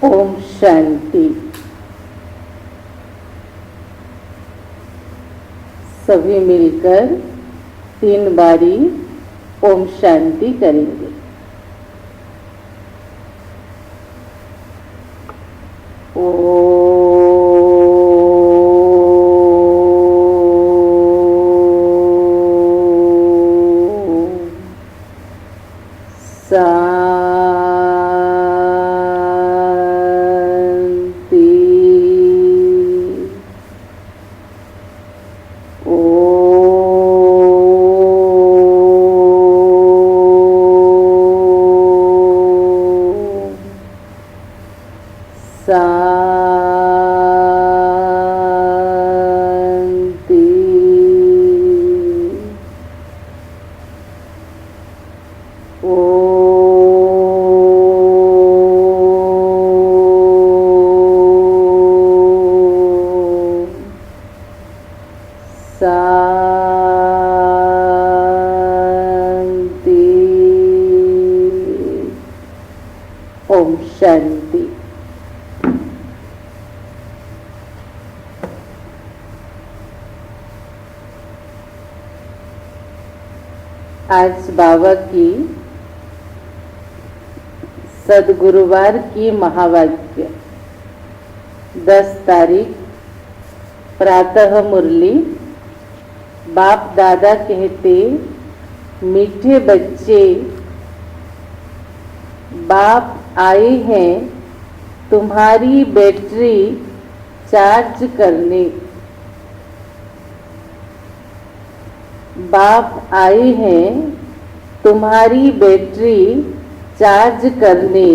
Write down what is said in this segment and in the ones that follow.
ओम शांति। सभी मिलकर 3 बारी ओम शांति करेंगे। ओम शांति। आज बाबा की सद्गुरुवार की महावाक्य 10 तारीख प्रातः मुरली। बाप दादा कहते, मीठे बच्चे, बाप आए हैं तुम्हारी बैटरी चार्ज करने। बाप आए हैं तुम्हारी बैटरी चार्ज करने।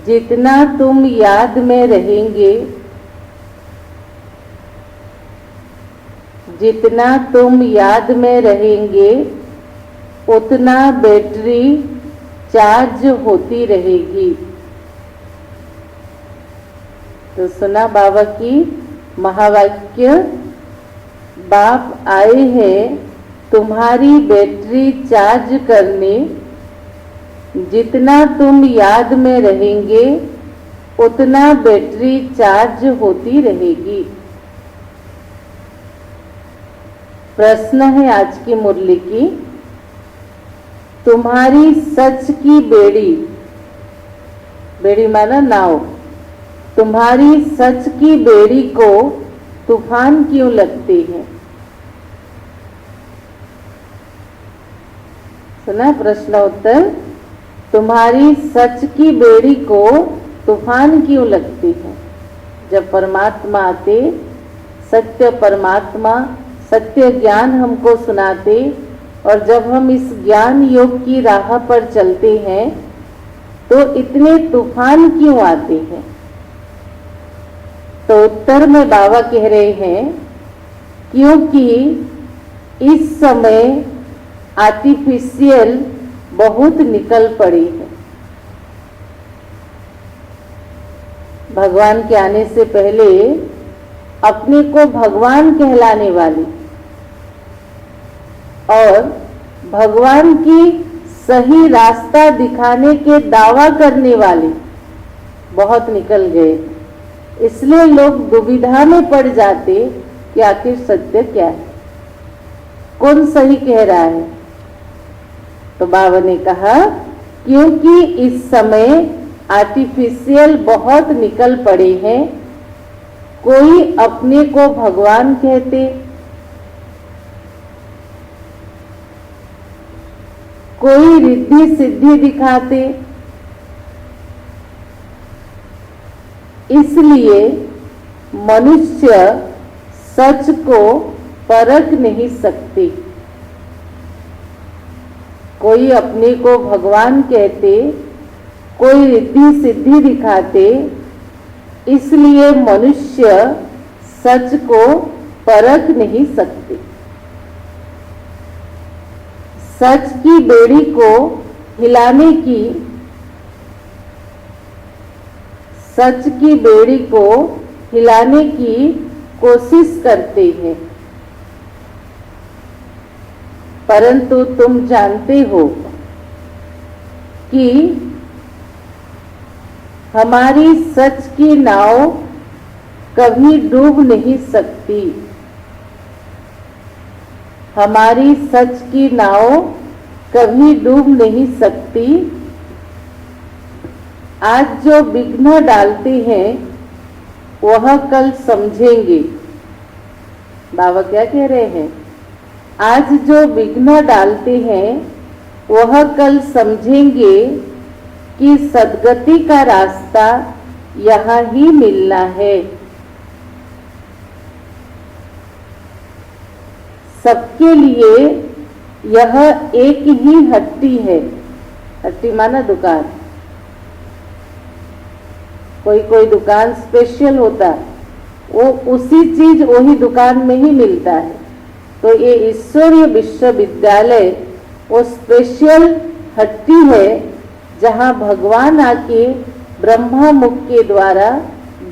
जितना तुम याद में रहेंगे, जितना तुम याद में रहेंगे, उतना बैटरी चार्ज होती रहेगी। तो सुना बाबा की महावाक्य, बाप आए हैं तुम्हारी बैटरी चार्ज करने। जितना तुम याद में रहेंगे, उतना बैटरी चार्ज होती रहेगी। प्रश्न है आज की मुरली की, तुम्हारी सच की बेड़ी, बेड़ी माना नाव, तुम्हारी सच की बेड़ी को तूफान क्यों लगते हैं? सुना प्रश्न उत्तर, तुम्हारी सच की बेड़ी को तूफान क्यों लगती है? जब परमात्मा आते, सत्य परमात्मा सत्य ज्ञान हमको सुनाते, और जब हम इस ज्ञान योग की राह पर चलते हैं तो इतने तूफान क्यों आते हैं? तो उत्तर में बाबा कह रहे हैं, क्योंकि इस समय आर्टिफिशियल बहुत निकल पड़ी है। भगवान के आने से पहले अपने को भगवान कहलाने वाली और भगवान की सही रास्ता दिखाने के दावा करने वाले बहुत निकल गए। इसलिए लोग दुविधा में पड़ जाते कि आखिर सत्य क्या है, कौन सही कह रहा है। तो बाबा ने कहा, क्योंकि इस समय आर्टिफिशियल बहुत निकल पड़े हैं। कोई अपने को भगवान कहते, कोई रिद्धि सिद्धि दिखाते। इसलिए मनुष्य सच को परख नहीं सकते। कोई अपने को भगवान कहते, कोई रिद्धि सिद्धि दिखाते। इसलिए मनुष्य सच को परख नहीं सकते। सच की बेड़ी को हिलाने की, सच की बेड़ी को हिलाने की कोशिश करते हैं, परंतु तुम जानते हो कि हमारी सच की नाव कभी डूब नहीं सकती। हमारी सच की नाव कभी डूब नहीं सकती। आज जो विघ्न डालते हैं वह कल समझेंगे। बाबा क्या कह रहे हैं? आज जो विघ्न डालते हैं वह कल समझेंगे कि सद्गति का रास्ता यहाँ ही मिलना है। सबके लिए यह एक ही हट्टी है। हट्टी माना दुकान। कोई कोई दुकान स्पेशल होता, वो उसी चीज वही दुकान में ही मिलता है। तो ये ईश्वरीय विश्वविद्यालय वो स्पेशल हट्टी है जहाँ भगवान आके ब्रह्मा मुख के द्वारा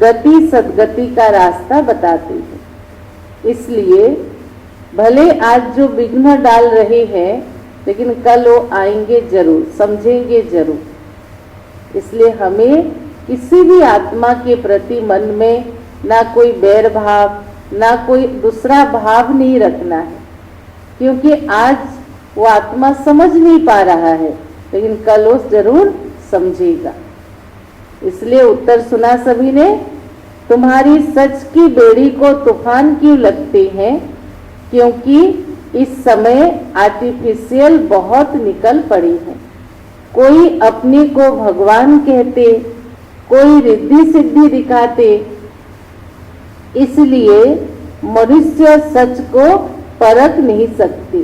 गति सद्गति का रास्ता बताते हैं। इसलिए भले आज जो विघ्न डाल रहे हैं, लेकिन कल वो आएंगे जरूर, समझेंगे जरूर। इसलिए हमें किसी भी आत्मा के प्रति मन में ना कोई बैर भाव, ना कोई दूसरा भाव नहीं रखना है, क्योंकि आज वो आत्मा समझ नहीं पा रहा है, लेकिन कल वो जरूर समझेगा। इसलिए उत्तर सुना सभी ने। तुम्हारी सच की बेड़ी को तूफान क्यों लगते हैं? क्योंकि इस समय आर्टिफिशियल बहुत निकल पड़ी है। कोई अपने को भगवान कहते, कोई रिद्धि सिद्धि दिखाते। इसलिए मनुष्य सच को परख नहीं सकते।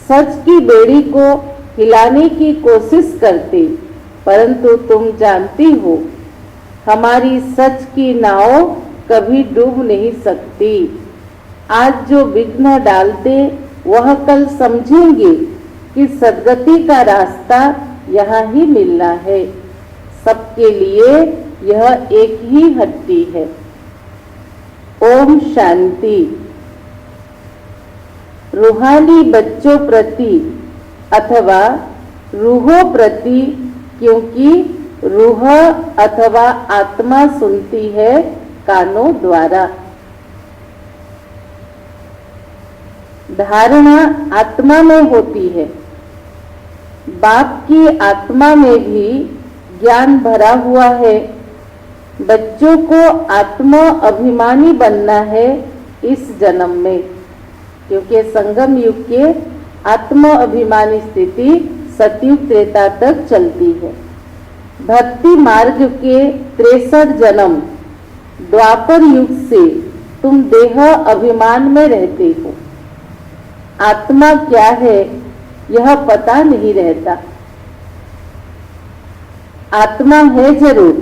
सच की बेड़ी को हिलाने की कोशिश करते, परंतु तुम जानती हो हमारी सच की नाव कभी डूब नहीं सकती। आज जो विघ्न डालते वह कल समझेंगे कि सद्गति का रास्ता यहाँ ही मिलना है। सबके लिए यह एक ही हट्टी है। ओम शांति। रूहानी बच्चों प्रति अथवा रूहों प्रति, क्योंकि रूह अथवा आत्मा सुनती है कानों द्वारा। धारणा आत्मा में होती है। बाप की आत्मा में भी ज्ञान भरा हुआ है। बच्चों को आत्मा अभिमानी बनना है इस जन्म में, क्योंकि संगम युग के आत्मा अभिमानी स्थिति सतयुग त्रेता तक चलती है। भक्ति मार्ग के 63 जन्म द्वापर युग से तुम देह अभिमान में रहते हो। आत्मा क्या है यह पता नहीं रहता। आत्मा है जरूर,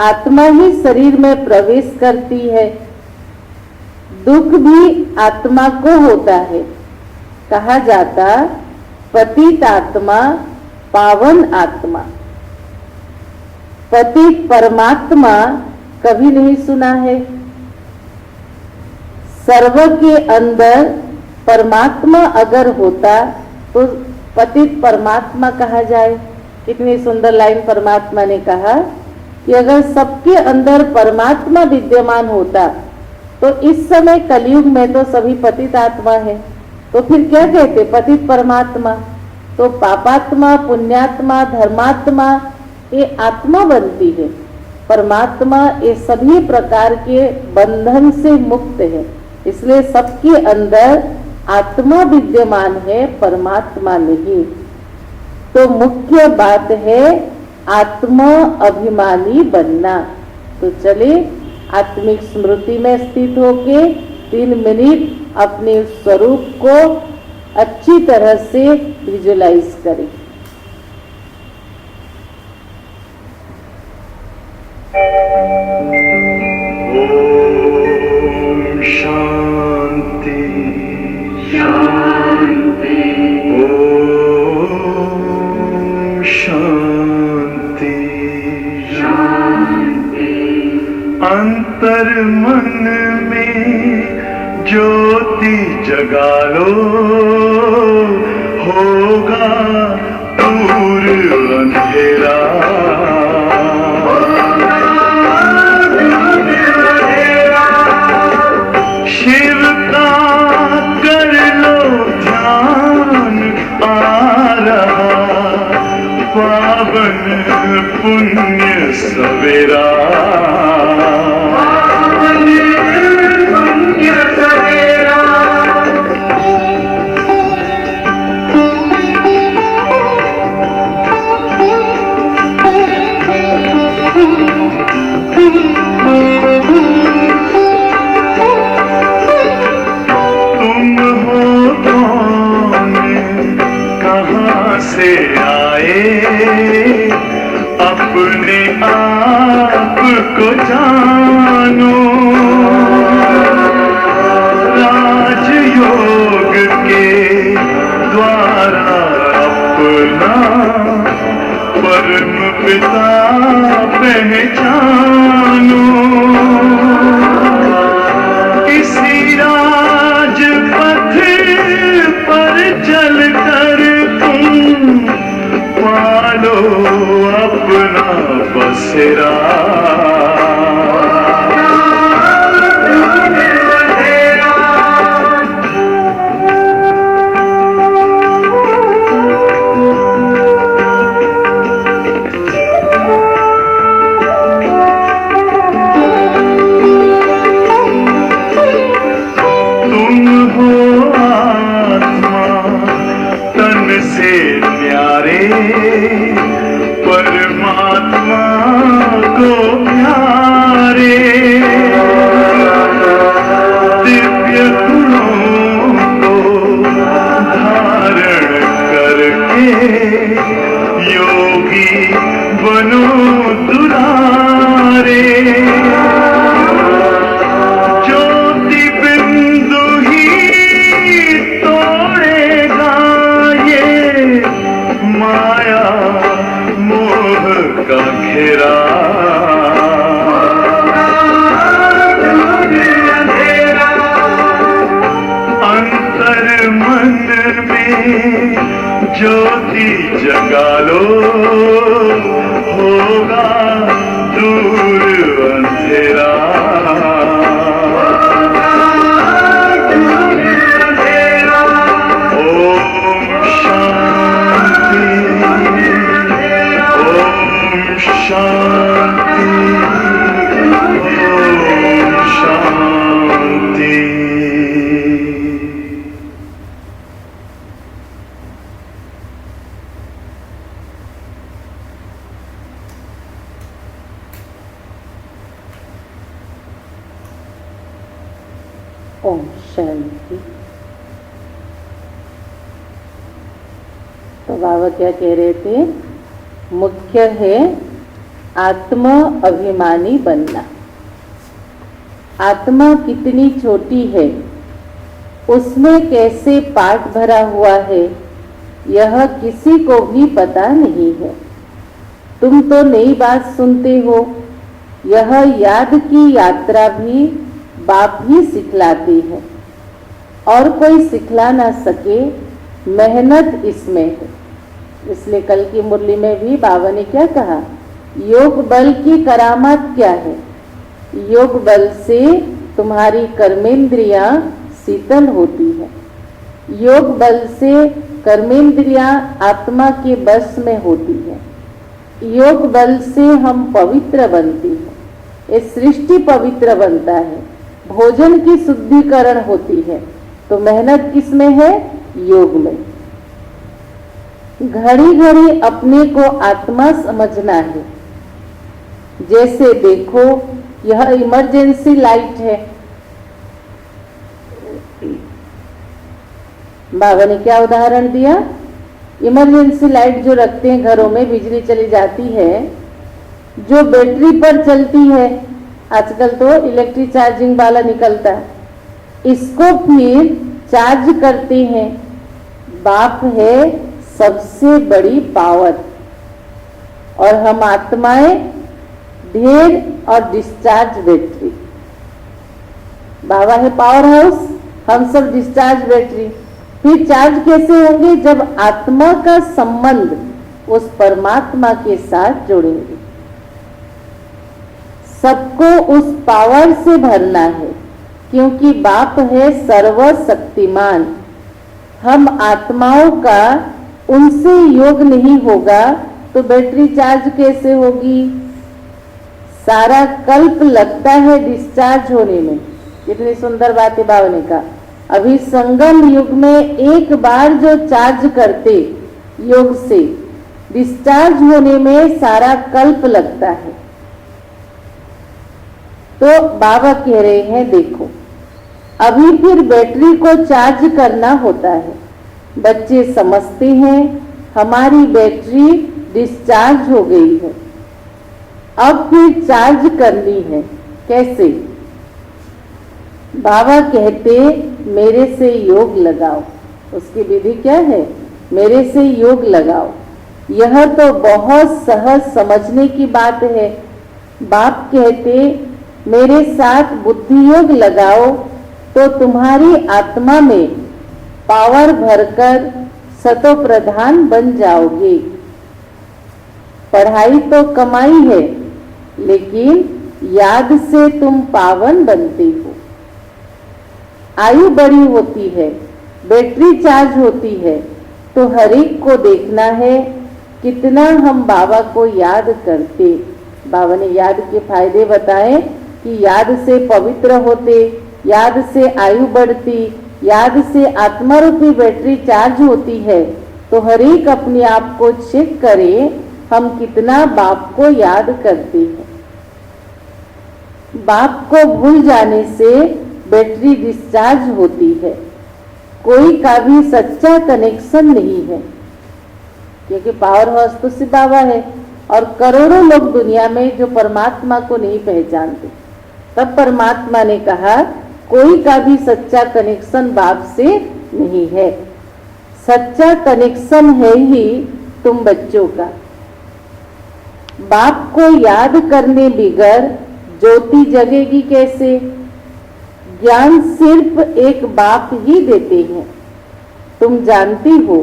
आत्मा ही शरीर में प्रवेश करती है। दुख भी आत्मा को होता है। कहा जाता पतित आत्मा पावन आत्मा। पतित परमात्मा कभी नहीं सुना है। सर्व के अंदर परमात्मा अगर होता तो पतित परमात्मा कहा जाए। कितनी सुंदर लाइन परमात्मा ने कहा कि अगर सबके अंदर परमात्मा विद्यमान होता तो इस समय कलयुग में तो सभी पतित आत्मा है, तो फिर क्या कहते? पतित परमात्मा। तो पापात्मा, पुण्यात्मा, धर्मात्मा ये आत्मा बनती है। परमात्मा ये सभी प्रकार के बंधन से मुक्त है। इसलिए सबके अंदर आत्मा विद्यमान है, परमात्मा नहीं। तो मुख्य बात है आत्मा अभिमानी बनना। तो चले आत्मिक स्मृति में स्थित होके 3 मिनट अपने स्वरूप को अच्छी तरह से विजुलाइज करें। ओम शांति शांति। ओम शांति शांति। अंतर मन में ज्योति जगा लो, होगा दूर अंधेरा। अंधेरा परमात्मा को प्यारे दिव्य गुणों को धारण करके योगी बनो दुलारे ज्योति बिंदु ही तोड़ेगा ये माया मोह का घेरा अंतर मन में ज्योति जगा लो होगा दूर अंधेरा शांति ओम शांति। ओम शांति। तो बाबा क्या कह रहे थे? मुख्य है आत्म अभिमानी बनना। आत्मा कितनी छोटी है, उसमें कैसे पाठ भरा हुआ है, यह किसी को भी पता नहीं है। तुम तो नई बात सुनते हो, यह याद की यात्रा भी बाप ही सिखलाती है और कोई सिखला ना सके, मेहनत इसमें है। इसलिए कल की मुरली में भी बाबा ने क्या कहा? योग बल की करामात क्या है? योग बल से तुम्हारी कर्मेंद्रियां शीतल होती है। योग बल से कर्मेंद्रियां आत्मा के बस में होती है। योग बल से हम पवित्र बनती है। ये सृष्टि पवित्र बनता है। भोजन की शुद्धिकरण होती है। तो मेहनत किसमें है? योग में। घड़ी घड़ी अपने को आत्मा समझना है। जैसे देखो, यह इमरजेंसी लाइट है। बाबा ने क्या उदाहरण दिया? इमरजेंसी लाइट जो रखते हैं घरों में, बिजली चली जाती है, जो बैटरी पर चलती है, आजकल तो इलेक्ट्रिक चार्जिंग वाला निकलता है, इसको फिर चार्ज करते हैं। बाप है सबसे बड़ी पावर और हम आत्माएं ढेर और डिस्चार्ज बैटरी। बाबा है पावर हाउस, हम सब डिस्चार्ज बैटरी। फिर चार्ज कैसे होंगे? जब आत्मा का संबंध उस परमात्मा के साथ जोड़ेंगे। सबको उस पावर से भरना है, क्योंकि बाप है सर्वशक्तिमान। हम आत्माओं का उनसे योग नहीं होगा तो बैटरी चार्ज कैसे होगी? सारा कल्प लगता है डिस्चार्ज होने में। कितनी सुंदर बात है बाबा ने कहा। अभी संगम युग में एक बार जो चार्ज करते योग से, डिस्चार्ज होने में सारा कल्प लगता है। तो बाबा कह रहे हैं देखो, अभी फिर बैटरी को चार्ज करना होता है। बच्चे समझते हैं हमारी बैटरी डिस्चार्ज हो गई है, अब फिर चार्ज करनी है। कैसे? बाबा कहते मेरे से योग लगाओ। उसकी विधि क्या है? मेरे से योग लगाओ। यह तो बहुत सहज समझने की बात है। बाप कहते मेरे साथ बुद्धि योग लगाओ तो तुम्हारी आत्मा में पावर भरकर सतो प्रधान बन जाओगे। पढ़ाई तो कमाई है, लेकिन याद से तुम पावन बनते हो। आयु बड़ी होती है, बैटरी चार्ज होती है, तो हर एक को देखना है कितना हम बाबा को याद करते। बाबा ने याद के फायदे बताए कि याद से पवित्र होते, याद से आयु बढ़ती, याद से आत्मा रूपी बैटरी चार्ज होती है। तो हर एक अपने आप को चेक करे हम कितना बाप को याद करते हैं। बाप को भूल जाने से बैटरी डिस्चार्ज होती है। कोई का भी सच्चा कनेक्शन नहीं है, क्योंकि पावर हाउस तो सिर्फ बाबा है और करोड़ों लोग दुनिया में जो परमात्मा को नहीं पहचानते। तब परमात्मा ने कहा कोई का भी सच्चा कनेक्शन बाप से नहीं है। सच्चा कनेक्शन है ही तुम बच्चों का। बाप को याद करने बिगर ज्योति जगेगी कैसे? ज्ञान सिर्फ एक बाप ही देते हैं। तुम जानती हो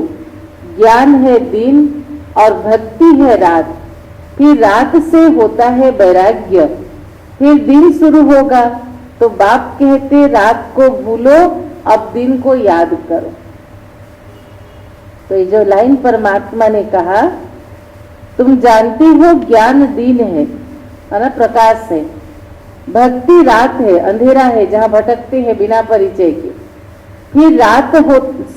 ज्ञान है दिन और भक्ति है रात, फिर रात से होता है वैराग्य, फिर दिन शुरू होगा। तो बाप कहते रात को भूलो, अब दिन को याद करो। तो ये जो लाइन परमात्मा ने कहा, तुम जानती हो ज्ञान दिन है ना, प्रकाश है, भक्ति रात है, अंधेरा है जहां भटकते हैं बिना परिचय के, फिर रात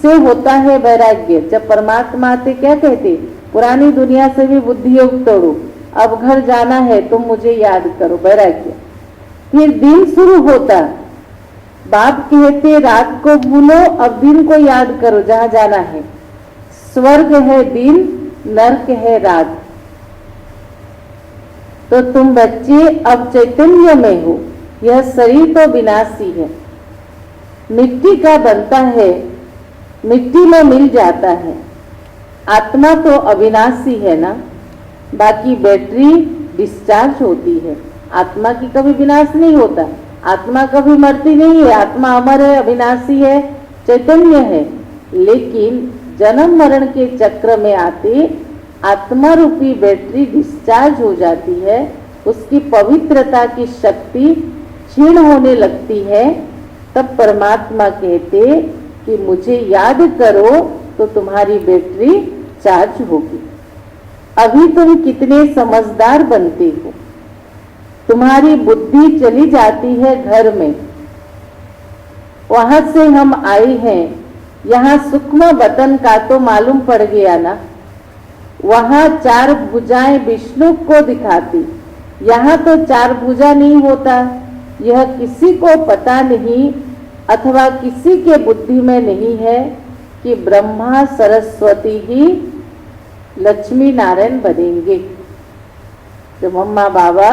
से होता है वैराग्य। जब परमात्मा आते क्या कहते? पुरानी दुनिया से भी बुद्धि योग तोड़ो, अब घर जाना है, तुम मुझे याद करो, वैराग्य। फिर दिन शुरू होता, बाप कहते रात को भूलो, अब दिन को याद करो जहां जाना है। स्वर्ग है दिन, नरक है रात। तो तुम बच्चे अब चैतन्य में हो। यह शरीर तो विनाशी है, मिट्टी का बनता है, मिट्टी में मिल जाता है। आत्मा तो अविनाशी है ना, बाकी बैटरी डिस्चार्ज होती है। आत्मा की कभी विनाश नहीं होता, आत्मा कभी मरती नहीं है। आत्मा अमर है, अविनाशी है, चैतन्य है। लेकिन जन्म मरण के चक्र में आते आत्मा रूपी बैटरी डिस्चार्ज हो जाती है, उसकी पवित्रता की शक्ति क्षीण होने लगती है। तब परमात्मा कहते कि मुझे याद करो तो तुम्हारी बैटरी चार्ज होगी। अभी तुम कितने समझदार बनते हो, तुम्हारी बुद्धि चली जाती है घर में। वहां से हम आए हैं, यहाँ सूक्ष्म बटन का तो मालूम पड़ गया ना। वहां चार भुजाएं विष्णु को दिखाती, यहाँ तो चार भुजा नहीं होता। यह किसी को पता नहीं अथवा किसी के बुद्धि में नहीं है कि ब्रह्मा सरस्वती ही लक्ष्मी नारायण बनेंगे। जब मम्मा बाबा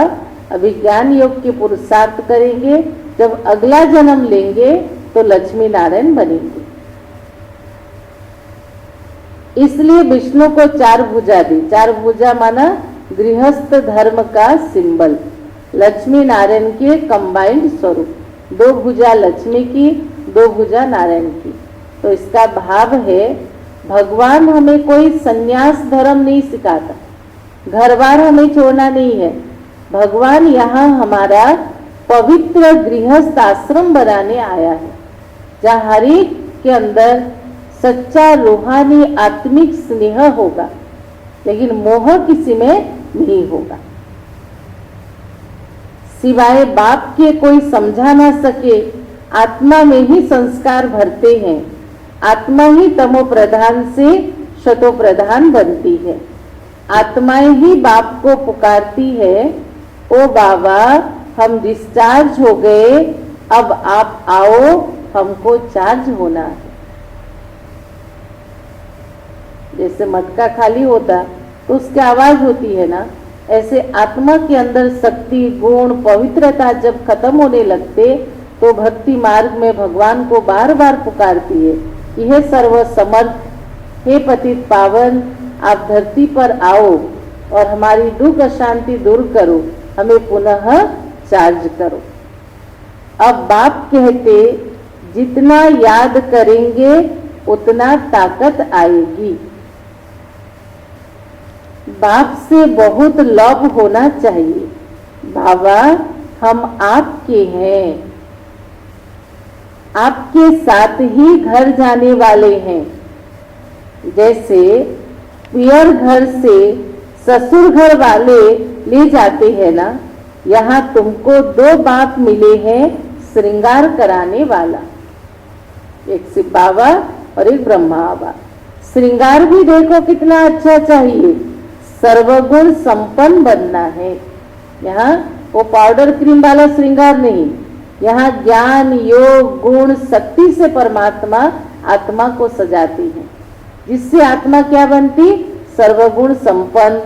अभी ज्ञान योग के पुरुषार्थ करेंगे, जब अगला जन्म लेंगे तो लक्ष्मी नारायण बनेंगे। इसलिए विष्णु को चार भुजा दी। चार भुजा माना गृहस्थ धर्म का सिंबल, लक्ष्मी नारायण के कंबाइंड स्वरूप। दो भुजा लक्ष्मी की, दो भुजा नारायण की। तो इसका भाव है भगवान हमें कोई संन्यास धर्म नहीं सिखाता, घर बार हमें छोड़ना नहीं है। भगवान यहाँ हमारा पवित्र गृहस्थ आश्रम बनाने आया है, जहाँ हर एक के अंदर सच्चा रूहानी आत्मिक स्नेह होगा, लेकिन मोह किसी में नहीं होगा। सिवाय बाप के कोई समझा ना सके, आत्मा में ही संस्कार भरते हैं। आत्मा ही तमो प्रधान से शतो प्रधान बनती है। आत्माएं ही बाप को पुकारती है, ओ बाबा हम डिस्चार्ज हो गए, अब आप आओ, हमको चार्ज होना है। जैसे मटका खाली होता तो उसकी आवाज होती है ना, ऐसे आत्मा के अंदर शक्ति, गुण, पवित्रता जब खत्म होने लगते तो भक्ति मार्ग में भगवान को बार बार पुकारती है कि हे सर्व समर्थ, हे पतित पावन, आप धरती पर आओ और हमारी दुख अशांति दूर करो, हमें पुनः चार्ज करो। अब बाप कहते जितना याद करेंगे उतना ताकत आएगी। बाप से बहुत लव होना चाहिए। बाबा हम आपके हैं, आपके साथ ही घर जाने वाले हैं। जैसे पियर घर से ससुर घर वाले ले जाते हैं ना, यहाँ तुमको दो बाप मिले हैं श्रृंगार कराने वाला, एक शिव बाबा और एक ब्रह्मा बाबा। श्रृंगार भी देखो कितना अच्छा चाहिए, सर्वगुण संपन्न बनना है। यहाँ वो पाउडर क्रीम वाला श्रृंगार नहीं, यहाँ ज्ञान योग गुण शक्ति से परमात्मा आत्मा को सजाती है, जिससे आत्मा क्या बनती? सर्वगुण संपन्न,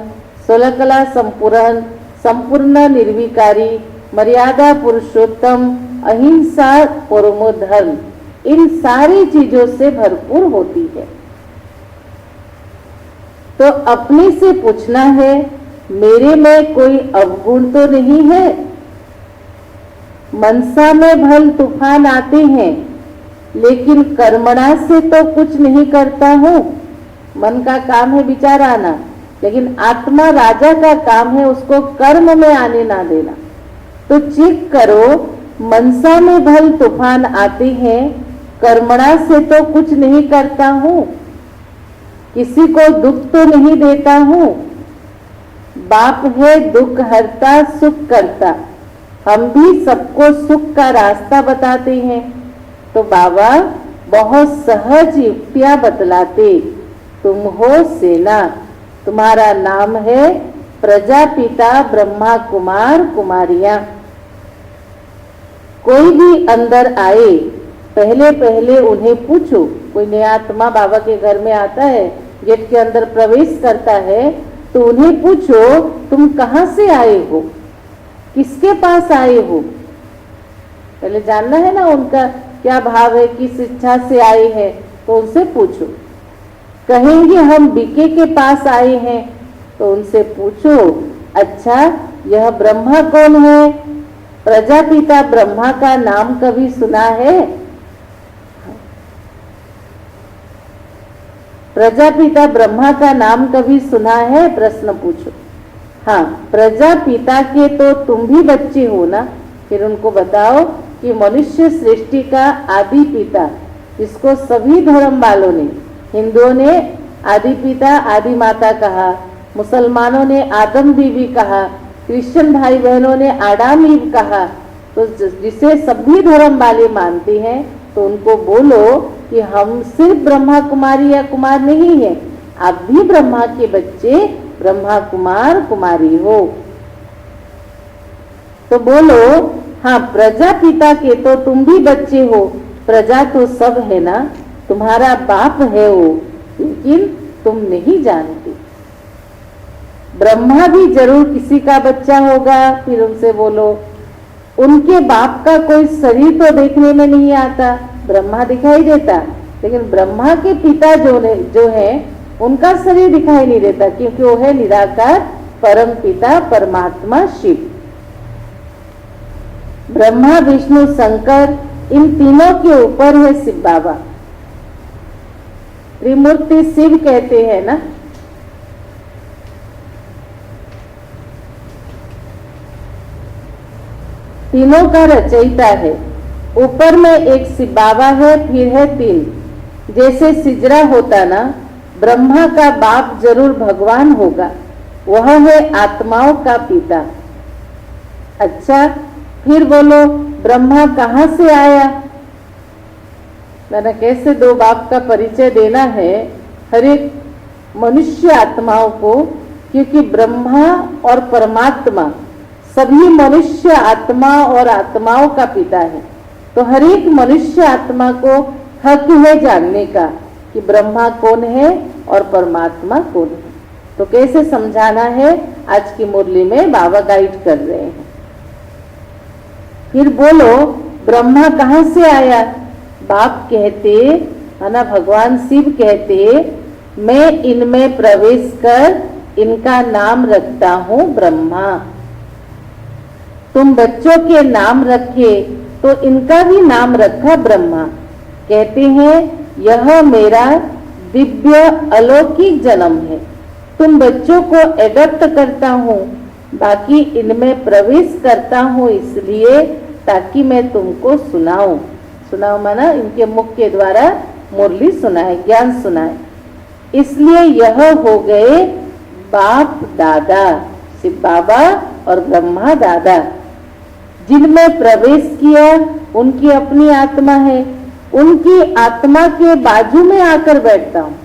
16 कला संपूर्ण, संपूर्ण निर्विकारी, मर्यादा पुरुषोत्तम, अहिंसा परमो धर्म, इन सारी चीजों से भरपूर होती है। तो अपने से पूछना है, मेरे में कोई अवगुण तो नहीं है? मनसा में भल तूफान आते हैं, लेकिन कर्मणा से तो कुछ नहीं करता हूँ। मन का काम है विचार आना, लेकिन आत्मा राजा का काम है उसको कर्म में आने ना देना। तो चेक करो, मनसा में भल तूफान आते हैं, कर्मणा से तो कुछ नहीं करता हूँ, किसी को दुख तो नहीं देता हूँ। बाप है दुख हरता सुख करता, हम भी सबको सुख का रास्ता बताते हैं। तो बाबा बहुत सहज युक्तियां बतलाते। तुम हो सेना, तुम्हारा नाम है प्रजापिता ब्रह्मा कुमार कुमारियां। कोई भी अंदर आए, पहले पहले उन्हें पूछो। कोई नया आत्मा बाबा के घर में आता है, गेट के अंदर प्रवेश करता है, तो उन्हें पूछो तुम कहाँ से आए हो, किसके पास आए हो। पहले जानना है ना उनका क्या भाव है, किस इच्छा से आए हैं, तो उनसे पूछो। कहेंगे हम बीके के पास आए हैं, तो उनसे पूछो अच्छा यह ब्रह्मा कौन है? प्रजापिता ब्रह्मा का नाम कभी सुना है? प्रजापिता ब्रह्मा का नाम कभी सुना है? प्रश्न पूछो। हाँ, प्रजापिता के तो तुम भी बच्चे हो ना। फिर उनको बताओ कि मनुष्य सृष्टि का आदि पिता, जिसको सभी धर्म वालों ने, हिंदुओं ने आदि पिता आदि माता कहा, मुसलमानों ने आदम बीवी कहा, क्रिश्चियन भाई बहनों ने आडाम ईव कहा। तो जिसे सभी धर्म वाले मानते हैं, तो उनको बोलो कि हम सिर्फ ब्रह्मा कुमारी या कुमार नहीं है, आप भी ब्रह्मा के बच्चे, ब्रह्मा कुमार कुमारी हो। तो बोलो हाँ, प्रजापिता के तो तुम भी बच्चे हो, प्रजा तो सब है ना, तुम्हारा बाप है वो, लेकिन तुम नहीं जानते। ब्रह्मा भी जरूर किसी का बच्चा होगा। फिर उनसे बोलो, उनके बाप का कोई शरीर तो देखने में नहीं आता, ब्रह्मा दिखाई देता, लेकिन ब्रह्मा के पिता जो है उनका शरीर दिखाई नहीं देता, क्योंकि वो है निराकार परम पिता परमात्मा शिव। ब्रह्मा विष्णु शंकर, इन तीनों के ऊपर है शिव बाबा। त्रिमूर्ति शिव कहते हैं ना। तीनों का रचयिता है। ऊपर में एक शिव बाबा है, फिर है तीन। जैसे सिजरा होता ना, ब्रह्मा का बाप जरूर भगवान होगा, वह है आत्माओं का पिता। अच्छा, फिर बोलो ब्रह्मा कहाँ से आया? मैंने कैसे दो बाप का परिचय देना है हर एक मनुष्य आत्माओं को, क्योंकि ब्रह्मा और परमात्मा सभी मनुष्य आत्मा और आत्माओं का पिता है। तो हर एक मनुष्य आत्मा को हक है जानने का कि ब्रह्मा कौन है और परमात्मा कौन है। तो कैसे समझाना है, आज की मुरली में बाबा गाइड कर रहे हैं। फिर बोलो ब्रह्मा कहाँ से आया? बाप कहते है ना, भगवान शिव कहते, मैं इनमें प्रवेश कर इनका नाम रखता हूँ ब्रह्मा। तुम बच्चों के नाम रखे तो इनका भी नाम रखा ब्रह्मा। कहते हैं यह मेरा दिव्य अलौकिक जन्म है। तुम बच्चों को एडॉप्ट करता हूँ, बाकी इनमें प्रवेश करता हूँ इसलिए ताकि मैं तुमको सुनाऊं। सुनाऊं माना इनके मुख के द्वारा मुरली सुनाए, ज्ञान सुनाए। इसलिए यह हो गए बाप दादा, शिव बाबा और ब्रह्मा दादा। जिनमें प्रवेश किया उनकी अपनी आत्मा है, उनकी आत्मा के बाजू में आकर बैठता हूँ।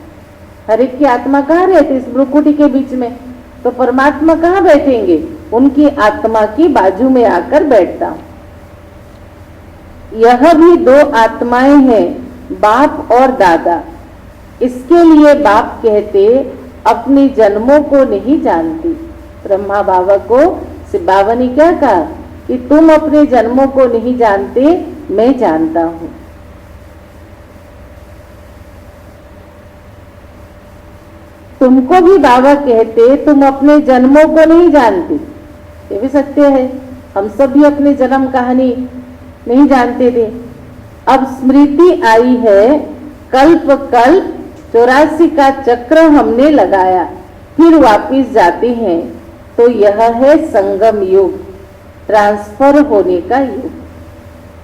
हर एक की आत्मा कहाँ रहती है? इस भ्रुकुटी के बीच में। तो परमात्मा कहाँ बैठेंगे? उनकी आत्मा की बाजू में आकर बैठता हूँ। यह भी दो आत्माएं हैं, बाप और दादा। इसके लिए बाप कहते अपने जन्मों को नहीं जानती। ब्रह्मा बाबा को शिव बाबा ने क्या कहा कि तुम अपने जन्मों को नहीं जानते, मैं जानता हूं। तुमको भी बाबा कहते तुम अपने जन्मों को नहीं जानते। ये भी सत्य है, हम सब भी अपने जन्म कहानी नहीं जानते थे। अब स्मृति आई है, कल्प कल्प 84 का चक्र हमने लगाया, फिर वापिस जाते हैं। तो यह है संगम युग, ट्रांसफर होने का युग,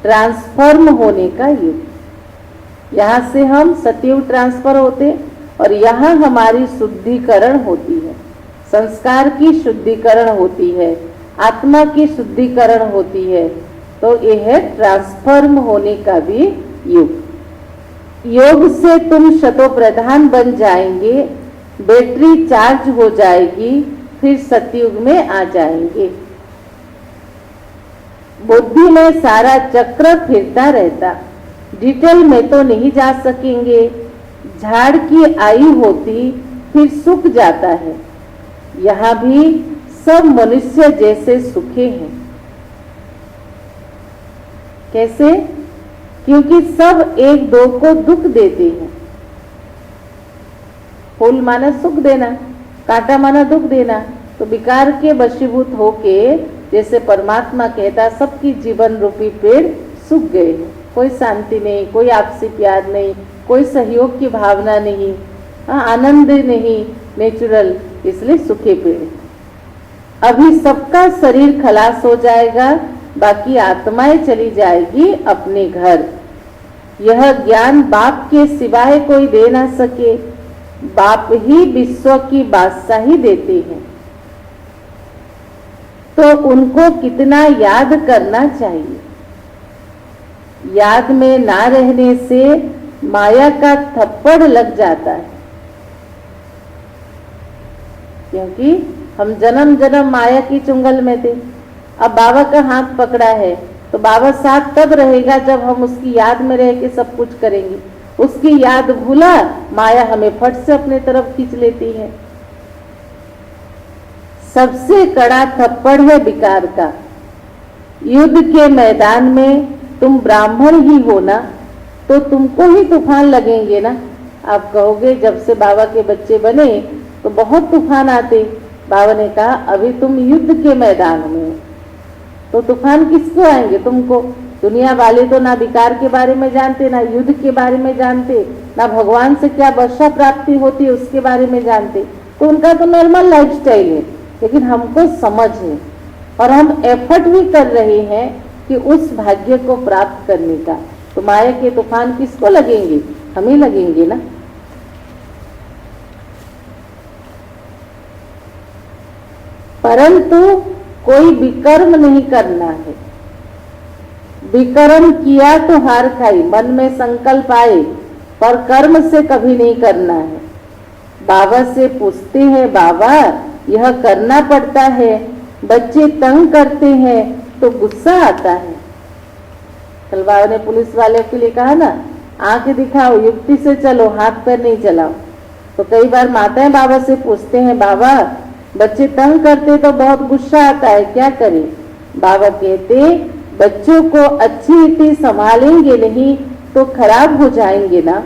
ट्रांसफॉर्म होने का युग। यहाँ से हम सतयुग ट्रांसफर होते और यहाँ हमारी शुद्धिकरण होती है, संस्कार की शुद्धिकरण होती है, आत्मा की शुद्धिकरण होती है। तो यह है ट्रांसफॉर्म होने का भी युग। योग से तुम शतो प्रधान बन जाएंगे, बैटरी चार्ज हो जाएगी, फिर सतयुग में आ जाएंगे। बुद्धि में सारा चक्र फिरता रहता, डिटेल में तो नहीं जा सकेंगे। झाड़ की आई होती फिर सूख जाता है। यहाँ भी सब मनुष्य जैसे सूखे हैं। कैसे? क्योंकि सब एक दो को दुख देते हैं। फूल माना सुख देना, कांटा माना दुख देना। तो विकार के वशीभूत होके जैसे परमात्मा कहता सबकी जीवन रूपी पेड़ सूख गए हैं। कोई शांति नहीं, कोई आपसी प्यार नहीं, कोई सहयोग की भावना नहीं, आनंद नहीं, नेचुरल, इसलिए सूखे पेड़। अभी सबका शरीर खलास हो जाएगा, बाकी आत्माएं चली जाएगी अपने घर। यह ज्ञान बाप के सिवाय कोई दे ना सके। बाप ही विश्व की बादशाही देते हैं। तो उनको कितना याद करना चाहिए। याद में ना रहने से माया का थप्पड़ लग जाता है, क्योंकि हम जन्म जन्म माया की चुंगल में थे। अब बाबा का हाथ पकड़ा है तो बाबा साथ तब रहेगा जब हम उसकी याद में रह के सब कुछ करेंगे। उसकी याद भूला, माया हमें फट से अपने तरफ खींच लेती है। सबसे कड़ा थप्पड़ है विकार का। युद्ध के मैदान में तुम ब्राह्मण ही हो ना, तो तुमको ही तूफान लगेंगे ना। आप कहोगे जब से बाबा के बच्चे बने तो बहुत तूफान आते। बाबा ने कहा अभी तुम युद्ध के मैदान में हो, तो तूफान किसको आएंगे? तुमको। दुनिया वाले तो ना विकार के बारे में जानते, ना युद्ध के बारे में जानते, ना भगवान से क्या वर्षा प्राप्ति होती है उसके बारे में जानते। तो उनका तो नॉर्मल लाइफस्टाइल है, लेकिन हमको समझ है और हम एफर्ट भी कर रहे हैं कि उस भाग्य को प्राप्त करने का। तो माया के तूफान किसको लगेंगे? हमें लगेंगे ना। परंतु कोई विकर्म नहीं करना है। विकर्म किया तो हार खाई, मन में संकल्प आए, पर कर्म से कभी नहीं करना है। बाबा से पूछते हैं, बाबा यह करना पड़ता है, बच्चे तंग करते हैं तो गुस्सा आता है। कल बाबा ने पुलिस वाले के लिए कहा ना, आंखें दिखाओ, युक्ति से चलो, हाथ पैर नहीं चलाओ। तो कई बार माताएं बाबा से पूछते हैं, बाबा बच्चे तंग करते तो बहुत गुस्सा आता है, क्या करें? बाबा कहते बच्चों को अच्छी रीति संभालेंगे नहीं तो खराब हो जाएंगे ना।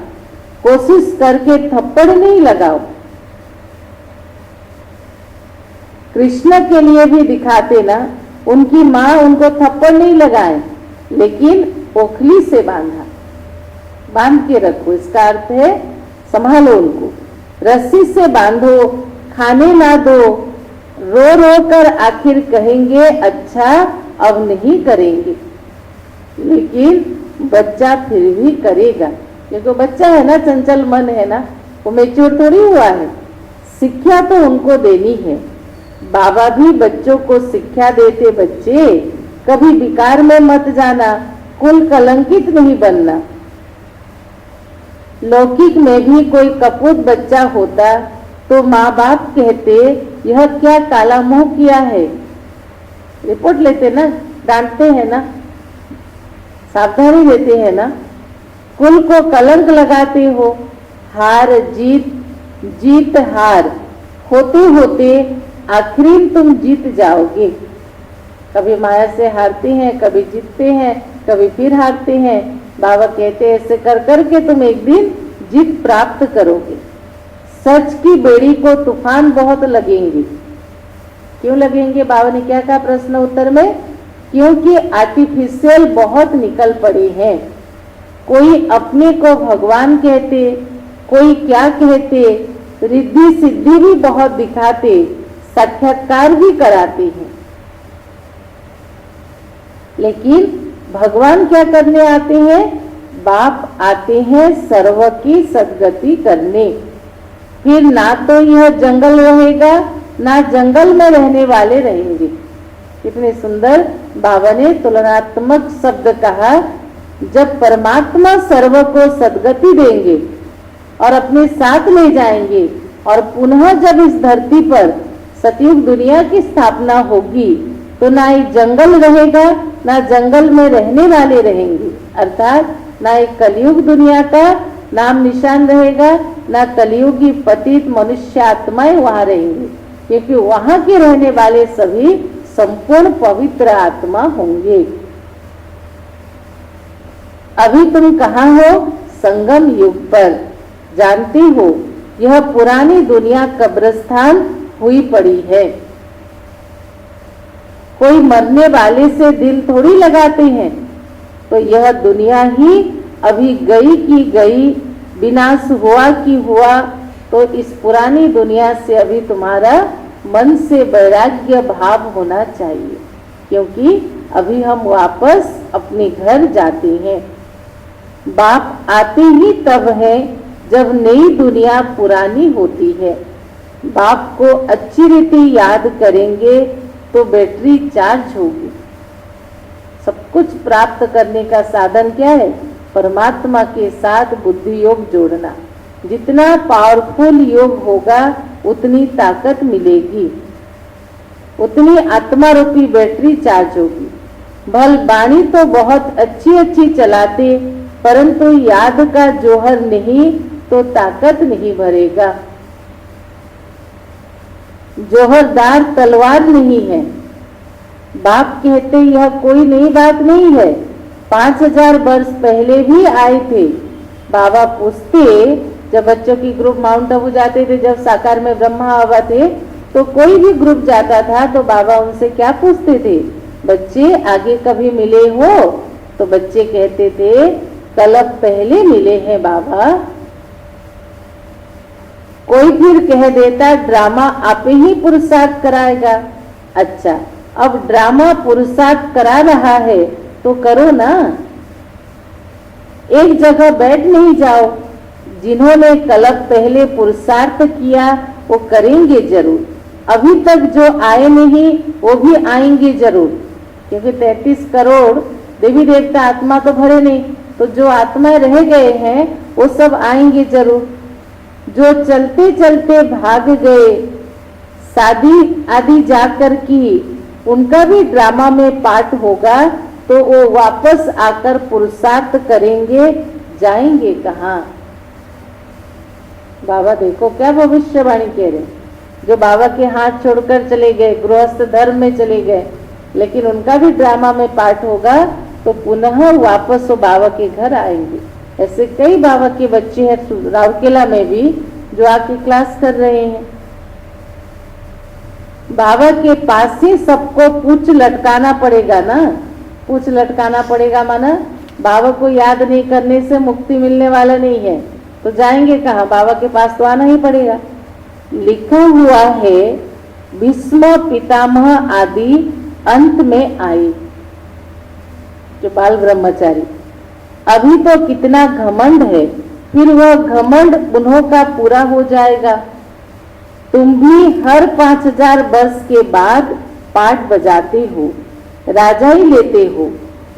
कोशिश करके थप्पड़ नहीं लगाओ। कृष्ण के लिए भी दिखाते ना, उनकी माँ उनको थप्पड़ नहीं लगाए, लेकिन ओखली से बांध के रखो। इसका अर्थ है संभालो उनको, रस्सी से बांधो, खाने ना दो, रो रो कर आखिर कहेंगे अच्छा अब नहीं करेंगे, लेकिन बच्चा फिर भी करेगा, क्योंकि बच्चा है ना, चंचल मन है ना, वो मैच्योर थोड़ी हुआ है। शिक्षा तो उनको देनी है। बाबा भी बच्चों को शिक्षा देते, बच्चे कभी विकार में मत जाना, कुल कलंकित नहीं बनना। लौकिक में भी कोई कपूत बच्चा होता तो माँ बाप कहते यह क्या काला मुंह किया है, रिपोर्ट लेते ना, डांटते हैं ना, सावधानी देते हैं ना। कुल को कलंक लगाते हो, हार जीत जीत हार होते होते आखिरी तुम जीत जाओगे। कभी माया से हारते हैं, कभी जीतते हैं, कभी फिर हारते हैं। बाबा कहते हैं ऐसे कर करके तुम एक दिन जीत प्राप्त करोगे। सच की बेड़ी को तूफान बहुत लगेंगे। क्यों लगेंगे? बाबा ने क्या कहा प्रश्न उत्तर में? क्योंकि आर्टिफिशियल बहुत निकल पड़े हैं। कोई अपने को भगवान कहते, कोई क्या कहते, रिद्धि सिद्धि भी बहुत दिखाते, साक्षात्कार भी कराते हैं। लेकिन भगवान क्या करने आते हैं? बाप आते हैं सर्व की सद्गति करने। फिर ना तो यह जंगल रहेगा, ना जंगल में रहने वाले रहेंगे। कितने सुंदर बाबा ने तुलनात्मक शब्द कहा। जब परमात्मा सर्व को सद्गति देंगे और अपने साथ ले जाएंगे, और पुनः जब इस धरती पर सतयुग दुनिया की स्थापना होगी, तो ना ही जंगल रहेगा, ना जंगल में रहने वाले रहेंगे। अर्थात ना एक कलयुग दुनिया का नाम निशान रहेगा, ना कलयुगी पतित मनुष्य आत्माएं वहां रहेंगी, क्योंकि वहां के रहने वाले सभी संपूर्ण पवित्र आत्मा होंगे। अभी तुम कहाँ हो? संगम युग पर। जानती हो यह पुरानी दुनिया कब्रिस्तान हुई पड़ी है। कोई मरने वाले से दिल थोड़ी लगाते हैं, तो यह दुनिया ही अभी गई की गई, विनाश हुआ कि हुआ। तो इस पुरानी दुनिया से अभी तुम्हारा मन से वैराग्य भाव होना चाहिए, क्योंकि अभी हम वापस अपने घर जाते हैं। बाप आते ही तब है जब नई दुनिया पुरानी होती है। बाप को अच्छी रीति याद करेंगे तो बैटरी चार्ज होगी। सब कुछ प्राप्त करने का साधन क्या है? परमात्मा के साथ बुद्धि योग जोड़ना। जितना पावरफुल योग होगा उतनी ताकत मिलेगी, उतनी आत्मा रूपी बैटरी चार्ज होगी। भल बाणी तो बहुत अच्छी अच्छी चलाते, परंतु याद का जोहर नहीं तो ताकत नहीं भरेगा। जोहरदार तलवार नहीं है। बाप कहते यह कोई नई बात नहीं है, 5000 वर्ष पहले भी आए थे। बाबा पूछते, जब बच्चों की ग्रुप माउंट आबू जाते थे, जब साकार में ब्रह्मा बाबा थे, तो कोई भी ग्रुप जाता था तो बाबा उनसे क्या पूछते थे? बच्चे आगे कभी मिले हो? तो बच्चे कहते थे कल पहले मिले हैं बाबा। कोई फिर कह देता ड्रामा आप ही पुरुषार्थ कराएगा। अच्छा, अब ड्रामा पुरुषार्थ करा रहा है तो करो ना, एक जगह बैठ नहीं जाओ। जिन्होंने कल पहले पुरुषार्थ किया वो करेंगे जरूर। अभी तक जो आए नहीं वो भी आएंगे जरूर, क्योंकि 33 करोड़ देवी देवता आत्मा तो भरे नहीं, तो जो आत्मा रह गए हैं वो सब आएंगे जरूर। जो चलते चलते भाग गए, शादी आदि जाकर की, उनका भी ड्रामा में पार्ट होगा, तो वो वापस आकर पुरुषार्थ करेंगे। जाएंगे कहाँ? बाबा देखो क्या भविष्यवाणी कह रहे। जो बाबा के हाथ छोड़कर चले गए, गृहस्थ धर्म में चले गए, लेकिन उनका भी ड्रामा में पार्ट होगा, तो पुनः वापस वो बाबा के घर आएंगे। ऐसे कई बाबा के बच्चे हैं राउरकेला में भी जो आके क्लास कर रहे हैं। बाबा के पास ही सबको पूछ लटकाना पड़ेगा ना। पूछ लटकाना पड़ेगा माना बाबा को याद नहीं करने से मुक्ति मिलने वाला नहीं है, तो जाएंगे कहाँ? बाबा के पास तो आना ही पड़ेगा। लिखा हुआ है भीष्म पितामह आदि अंत में आए, जो बाल ब्रह्मचारी। अभी तो कितना घमंड है, फिर वह घमंड उन्हों का पूरा हो जाएगा। तुम भी हर 5000 वर्ष के बाद पाठ बजाते हो, राजा ही लेते हो,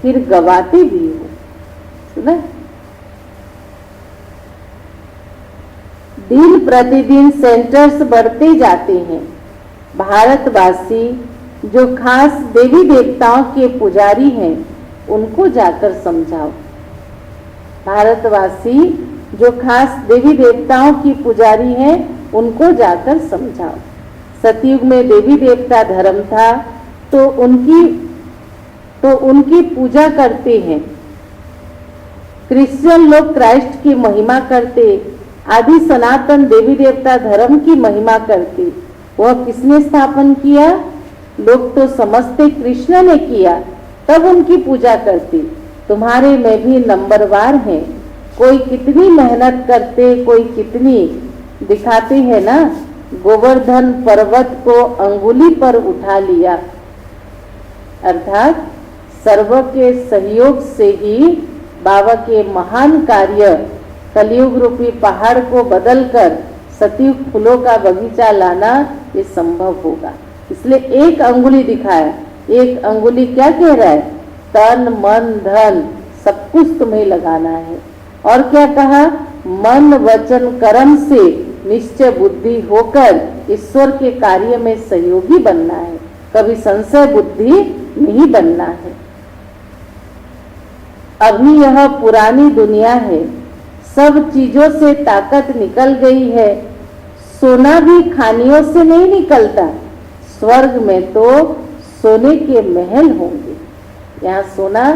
फिर गवाते भी हो। सुना? दिन प्रतिदिन सेंटर्स बढ़ते जाते हैं। भारतवासी जो खास देवी देवताओं के पुजारी हैं, उनको जाकर समझाओ। भारतवासी जो खास देवी देवताओं की पुजारी हैं, उनको जाकर समझाओ। सतयुग में देवी देवता धर्म था, तो उनकी पूजा करते हैं। क्रिश्चियन लोग क्राइस्ट की महिमा करते, आदि सनातन देवी देवता धर्म की महिमा करते। वह किसने स्थापन किया? लोग तो समझते कृष्ण ने किया, तब उनकी पूजा करते। तुम्हारे में भी नंबरवार हैं, कोई कितनी मेहनत करते, कोई कितनी दिखाते हैं ना। गोवर्धन पर्वत को अंगुली पर उठा लिया, अर्थात सर्व के सहयोग से ही बाबा के महान कार्य कलयुग रूपी पहाड़ को बदलकर सतयुग फूलों का बगीचा लाना ये संभव होगा। इसलिए एक अंगुली दिखाया। एक अंगुली क्या कह रहा है? तन मन धन सब कुछ तुम्हें लगाना है। और क्या कहा? मन वचन कर्म से निश्चय बुद्धि होकर ईश्वर के कार्य में सहयोगी बनना है, कभी संशय बुद्धि नहीं बनना है। अभी यह पुरानी दुनिया है, सब चीजों से ताकत निकल गई है। सोना भी खानियों से नहीं निकलता। स्वर्ग में तो सोने के महल होंगे। यहाँ सोना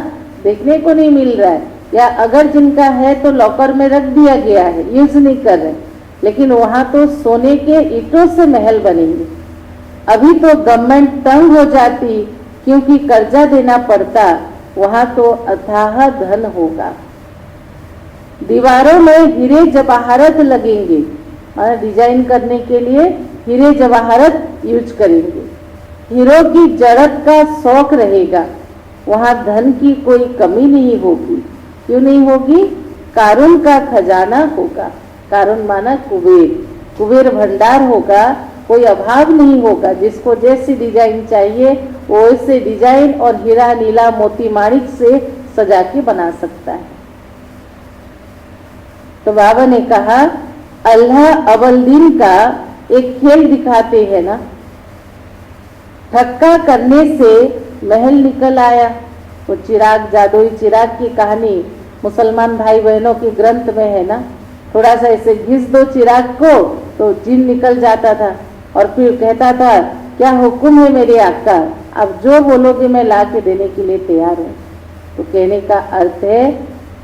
देखने को नहीं मिल रहा है, या अगर जिनका है तो लॉकर में रख दिया गया है, यूज नहीं कर रहे। लेकिन वहां तो सोने के ईंटों से महल बनेंगे। अभी तो गवर्नमेंट तंग हो जाती क्योंकि कर्जा देना पड़ता, वहां तो अथाह धन होगा। दीवारों में हीरे जवाहरत लगेंगे, डिजाइन करने के लिए हीरे जवाहरत यूज करेंगे। हीरो की जड़त का शौक रहेगा, वहां धन की कोई कमी नहीं होगी। क्यों नहीं होगी? कारुण का खजाना होगा। कारुण माना कुबेर, कुबेर भंडार होगा, कोई अभाव नहीं होगा। जिसको जैसी डिजाइन चाहिए वो वैसे डिजाइन और हीरा नीला मोती माणिक से सजा के बना सकता है। तो बाबा ने कहा अल्लाह अव्वल दिन का एक खेल दिखाते हैं ना, ठक्का करने से महल निकल आया। वो चिराग, जादुई चिराग की कहानी मुसलमान भाई बहनों के ग्रंथ में है ना। थोड़ा सा ऐसे घिस दो चिराग को तो जिन निकल जाता था, और फिर कहता था क्या हुक्म है मेरे आका, अब जो बोलोगे मैं ला के देने के लिए तैयार हूँ। तो कहने का अर्थ है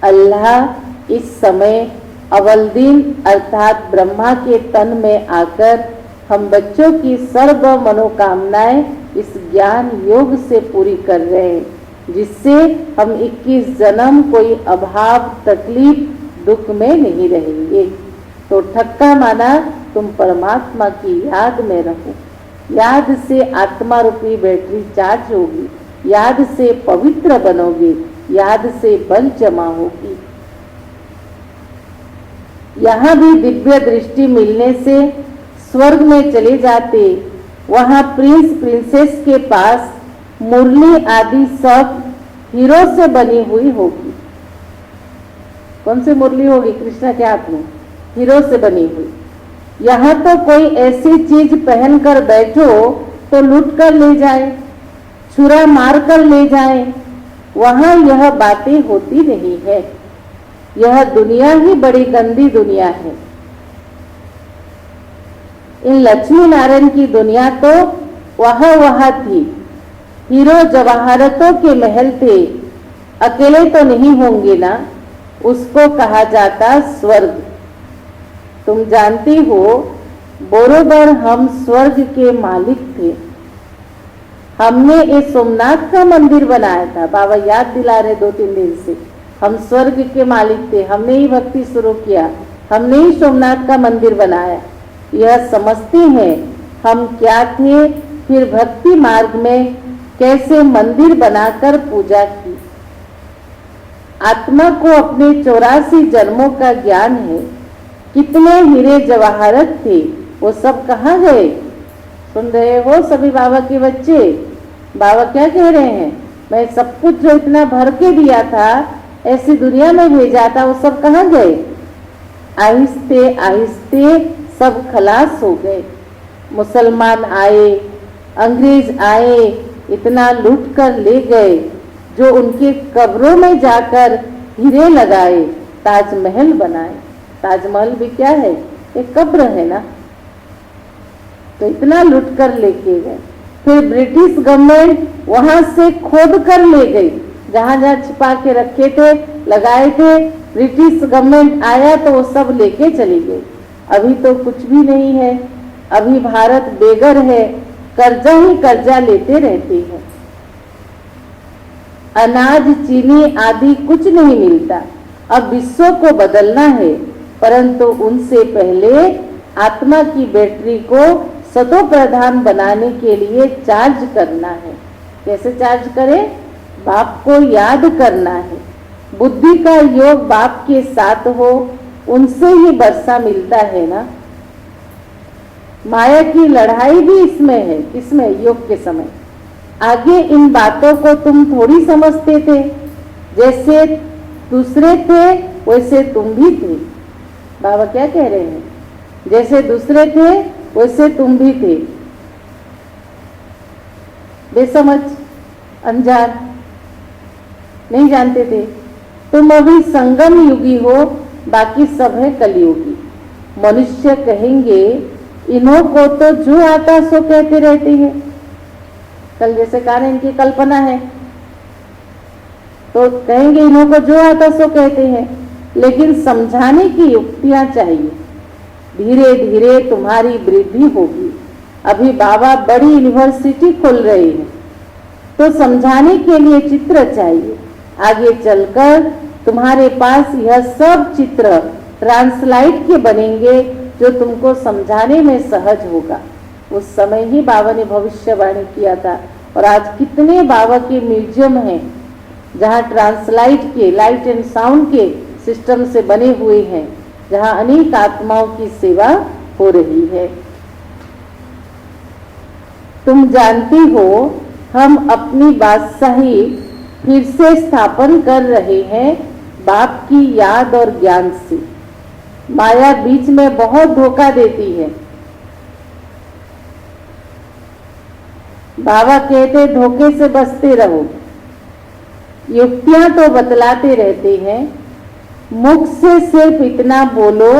अल्लाह इस समय अव्वल दिन अर्थात ब्रह्मा के तन में आकर हम बच्चों की सर्व मनोकामनाएं इस ज्ञान योग से पूरी कर रहे हैं, जिससे हम 21 जन्म कोई अभाव तकलीफ दुख में नहीं रहेंगे। तो ठक्का माना तुम परमात्मा की याद में रहो। याद से आत्मा रूपी बैटरी चार्ज होगी, याद से पवित्र बनोगे, याद से बल जमा होगी। यहाँ भी दिव्य दृष्टि मिलने से स्वर्ग में चले जाते। वहाँ प्रिंस प्रिंसेस के पास मुरली आदि सब हीरो से बनी हुई होगी। कौन सी मुरली होगी? कृष्ण के हाथ में हीरो से बनी हुई। यहाँ तो कोई ऐसी चीज पहन कर बैठो तो लूट कर ले जाए, छुरा मार कर ले जाए। वहाँ यह बातें होती नहीं है। यह दुनिया ही बड़ी गंदी दुनिया है। इन लक्ष्मी नारायण की दुनिया तो वहाँ थी। हीरो जवाहरतों के महल थे, अकेले तो नहीं होंगे ना। उसको कहा जाता स्वर्ग। तुम जानती हो बरोबर हम स्वर्ग के मालिक थे। हमने इस सोमनाथ का मंदिर बनाया था। बाबा याद दिला रहे 2-3 दिन से, हम स्वर्ग के मालिक थे, हमने ही भक्ति शुरू किया, हमने ही सोमनाथ का मंदिर बनाया। यह समझते हैं हम क्या थे, फिर भक्ति मार्ग में कैसे मंदिर बनाकर पूजा की। आत्मा को अपने 84 जन्मों का ज्ञान है। कितने हीरे जवाहरत थे, वो सब कहाँ गए। सुन रहे हो सभी बाबा के बच्चे, बाबा क्या कह रहे हैं, मैं सब कुछ जो इतना भर के दिया था, ऐसी दुनिया में भेजा था, वो सब कहाँ गए। आहिस्ते आहिस्ते सब खलास हो गए। मुसलमान आए, अंग्रेज आए, इतना लूट कर ले गए, जो उनके कब्रों में जाकर हीरे लगाए, ताजमहल बनाए। ताजमहल भी क्या है, एक कब्र है ना। तो इतना लूट कर लेके गए। फिर ब्रिटिश गवर्नमेंट वहां से खोद कर ले गई, जहां जहां छिपा के रखे थे, लगाए थे, ब्रिटिश गवर्नमेंट आया तो वो सब लेके चली गई। अभी तो कुछ भी नहीं है, अभी भारत बेघर है, कर्जा ही कर्जा लेते रहते हैं। अनाज, चीनी आदि कुछ नहीं मिलता। अब विश्व को बदलना है, परंतु उनसे पहले आत्मा की बैटरी को सतो प्रधान बनाने के लिए चार्ज करना है। कैसे चार्ज करें, बाप को याद करना है। बुद्धि का योग बाप के साथ हो, उनसे ही वर्षा मिलता है ना। माया की लड़ाई भी इसमें है, किसमें, योग के समय। आगे इन बातों को तुम थोड़ी समझते थे, जैसे दूसरे थे वैसे तुम भी थे। बाबा क्या कह रहे हैं, जैसे दूसरे थे वैसे तुम भी थे। बेसमझ, अनजान, नहीं जानते थे। तुम अभी संगम युगी हो, बाकी सब है कलयुगी। मनुष्य कहेंगे इन्हों को तो जो आता सो कहते रहते हैं। कल जैसे कहा इनकी कल्पना है, तो कहेंगे इन्हों को जो आता सो कहते हैं, लेकिन समझाने की युक्तियां चाहिए। धीरे धीरे तुम्हारी वृद्धि होगी। अभी बाबा बड़ी यूनिवर्सिटी खोल रहे हैं, तो समझाने के लिए चित्र चाहिए। आगे चलकर तुम्हारे पास यह सब चित्र ट्रांसलाइट के बनेंगे, जो तुमको समझाने में सहज होगा। उस समय ही बाबा ने भविष्यवाणी किया था। और आज कितने बाबा के म्यूजियम हैं, जहाँ ट्रांसलाइट के, लाइट एंड साउंड के सिस्टम से बने हुए हैं, जहाँ अनेक आत्माओं की सेवा हो रही है। तुम जानती हो, हम अपनी बादशाही फिर से स्थापन कर रहे हैं बाप की याद और ज्ञान से। माया बीच में बहुत धोखा देती है। बाबा कहते धोखे से बचते रहो। युक्तियां तो बतलाते रहते हैं, मुख से सिर्फ इतना बोलो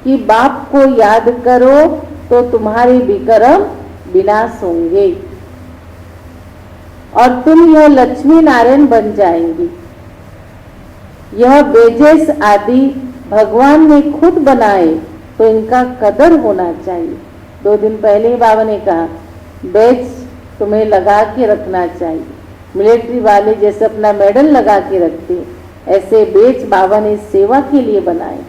कि बाप को याद करो तो तुम्हारे विक्रम विनाश होंगे और तुम यह लक्ष्मी नारायण बन जाएंगी। यह बेजेस आदि भगवान ने खुद बनाए, तो इनका कदर होना चाहिए। 2 दिन पहले ही बाबा ने कहा बेज तुम्हें लगा के रखना चाहिए। मिलिट्री वाले जैसे अपना मेडल लगा के रखते, ऐसे बेच बाबा ने सेवा के लिए बनाए।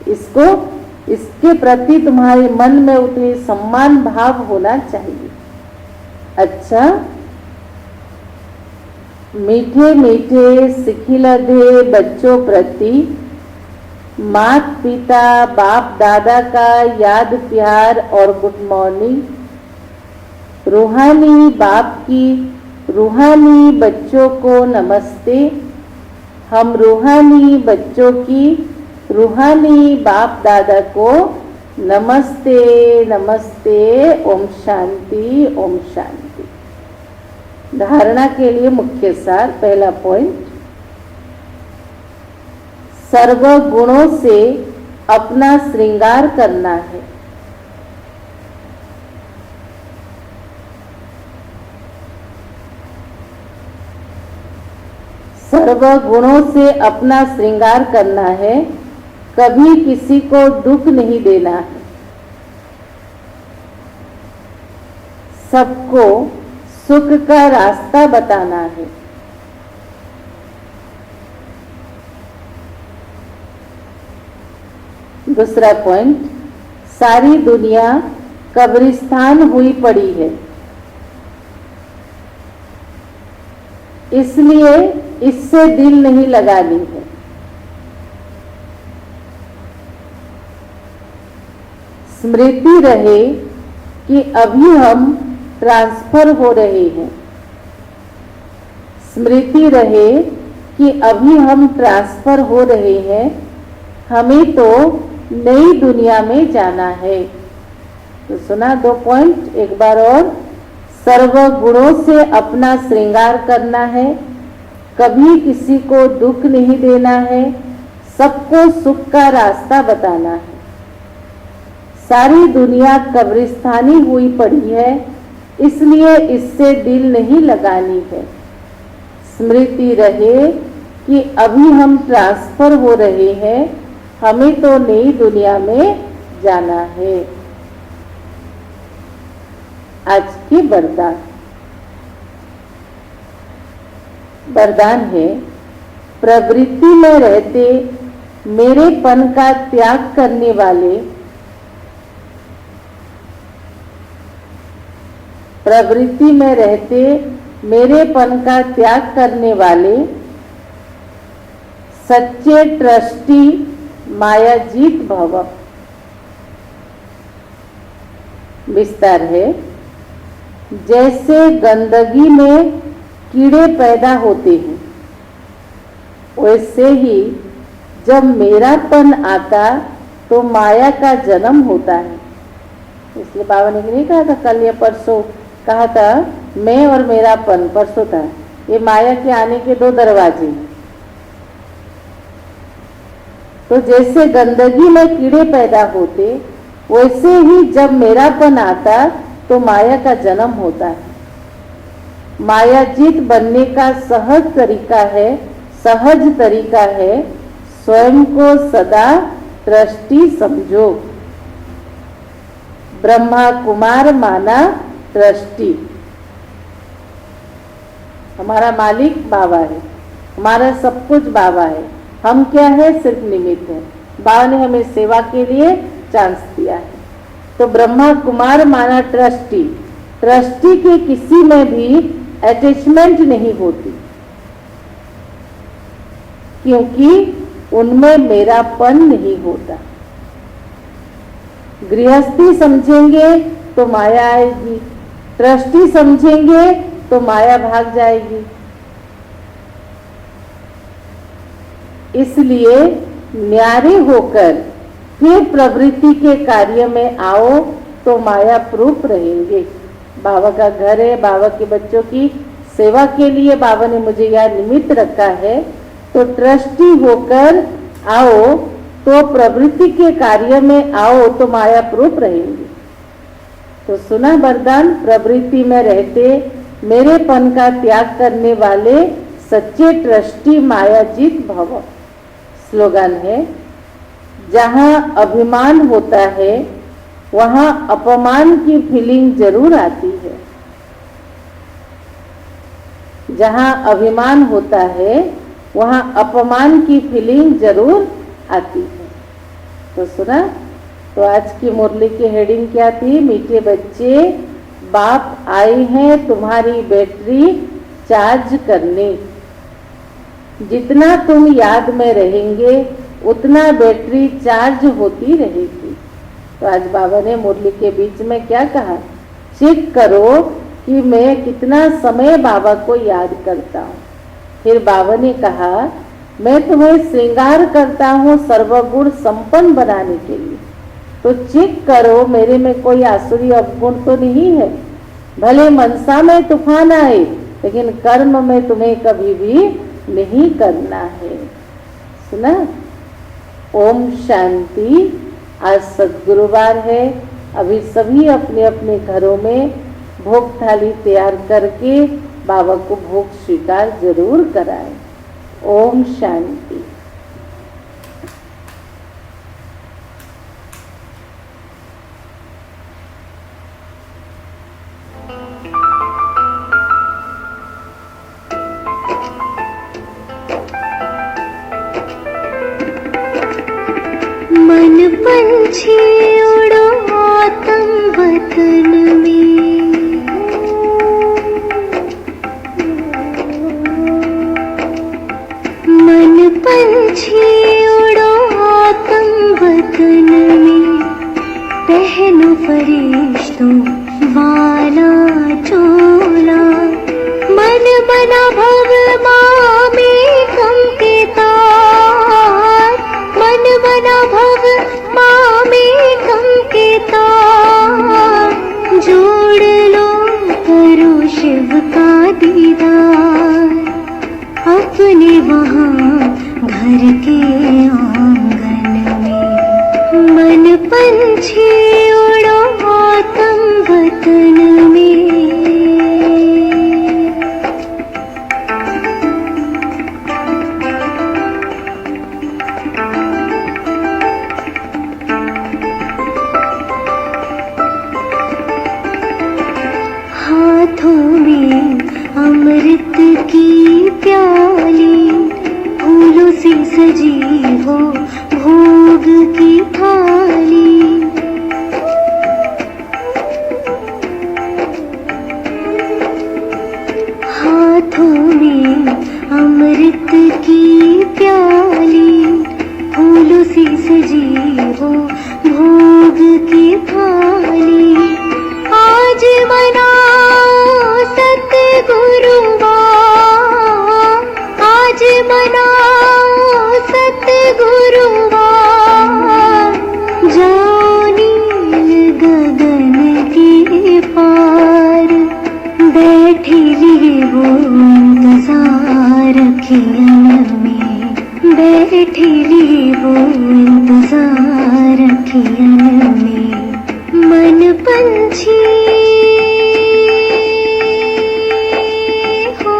इसके प्रति तुम्हारे मन में उतने सम्मान भाव होना चाहिए। अच्छा, मीठे मीठे सिखिलधे बच्चों प्रति माता पिता बाप दादा का याद प्यार और गुड मॉर्निंग। रूहानी बाप की रूहानी बच्चों को नमस्ते। हम रूहानी बच्चों की रूहानी बाप दादा को नमस्ते नमस्ते। ओम शांति ओम शांति। धारणा के लिए मुख्य सार, पहला पॉइंट, सर्व गुणों से अपना श्रृंगार करना है। सर्व गुणों से अपना श्रृंगार करना है, कभी किसी को दुख नहीं देना है, सबको सुख का रास्ता बताना है। दूसरा पॉइंट, सारी दुनिया कब्रिस्तान हुई पड़ी है, इसलिए इससे दिल नहीं लगानी है। स्मृति रहे कि अभी हम ट्रांसफर हो रहे हैं। स्मृति रहे कि अभी हम ट्रांसफर हो रहे हैं, हमें तो नई दुनिया में जाना है। तो सुना 2 पॉइंट एक बार और। सर्व गुणों से अपना श्रृंगार करना है, कभी किसी को दुख नहीं देना है, सबको सुख का रास्ता बताना है। सारी दुनिया कब्रिस्तानी हुई पड़ी है, इसलिए इससे दिल नहीं लगानी है। स्मृति रहे कि अभी हम ट्रांसफर हो रहे हैं, हमें तो नई दुनिया में जाना है। आज की वरदान। वरदान है, प्रवृत्ति में रहते मेरेपन का त्याग करने वाले, प्रवृत्ति में रहते मेरेपन का त्याग करने वाले सच्चे ट्रस्टी मायाजीत भव। विस्तार है, जैसे गंदगी में कीड़े पैदा होते हैं, वैसे ही जब मेरापन आता तो माया का जन्म होता है। इसलिए बाबा ने नहीं कहा था कल या परसों, कहा था मैं और मेरापन, परसों था, ये माया के आने के 2 दरवाजे हैं। तो जैसे गंदगी में कीड़े पैदा होते, वैसे ही जब मेरापन आता तो माया का जन्म होता है। मायाजीत बनने का सहज तरीका है स्वयं को सदा ट्रस्टी समझो। ब्रह्मा कुमार माना ट्रस्टी। हमारा मालिक बाबा है, हमारा सब कुछ बाबा है, हम क्या है, सिर्फ निमित्त है। बाबा ने हमें सेवा के लिए चांस दिया है। तो ब्रह्मा कुमार माना ट्रस्टी, ट्रस्टी के किसी में भी अटैचमेंट नहीं होती, क्योंकि उनमें मेरापन नहीं होता। गृहस्थी समझेंगे तो माया आएगी, ट्रस्टी समझेंगे तो माया भाग जाएगी। इसलिए न्यारे होकर फिर प्रवृत्ति के कार्य में आओ तो माया प्रूफ रहेंगे। बाबा का घर है, बाबा के बच्चों की सेवा के लिए बाबा ने मुझे यह निमित्त रखा है, तो ट्रस्टी होकर आओ तो प्रवृत्ति के कार्य में आओ तो माया प्रूफ रहेंगे। तो सुना वरदान, प्रवृत्ति में रहते मेरेपन का त्याग करने वाले सच्चे ट्रस्टी मायाजीत भव। स्लोगन है, जहाँ अभिमान होता है वहाँ अपमान की फीलिंग जरूर आती है। जहाँ अभिमान होता है वहाँ अपमान की फीलिंग जरूर आती है। तो सुना, तो आज की मुरली की हेडिंग क्या थी? मीठे बच्चे, बाप आए हैं तुम्हारी बैटरी चार्ज करने। जितना तुम याद में रहेंगे उतना बैटरी चार्ज होती रहेगी। तो आज बाबा ने मुरली के बीच में क्या कहा? चेक करो कि मैं कितना समय बाबा को याद करता हूँ। फिर बाबा ने कहा, मैं तुम्हें श्रृंगार करता हूँ सर्वगुण संपन्न बनाने के लिए, तो चेक करो मेरे में कोई आसुरी अवगुण तो नहीं है। भले मनसा में तूफान आए, लेकिन कर्म में तुम्हें कभी भी नहीं करना है। सुना? ओम शांति। आज सद्गुरुवार है। अभी सभी अपने अपने घरों में भोग थाली तैयार करके बाबा को भोग स्वीकार जरूर कराएं। ओम शांति। मन पंछी उड़ो आतंक पंछी उड़ो आत्म वतन में, पहनो फरिश्तों वाला चोला। मन बना भव में कम के तार, मन बना भव में कम के तार। जोड़ लो करो शिव का दीदार, अपने वहाँ घर के आंगन में। मन पंछी उड़ो आत्म वतन में। हाथों में अमृत की प्याली, फूलों से सजी हो भोग की थाली। हाथों में अमृत की प्याली, फूलों से सजी हो भोग की थाली। आज मनाओ सतगुरुवार, आज मनाओ सतगुरुवार। जाओ नील गगन के पार, बैठे लिए वो इंतजार अखियन में, बैठे लिए वो इंतजार अखियन में। मन पंछी हो।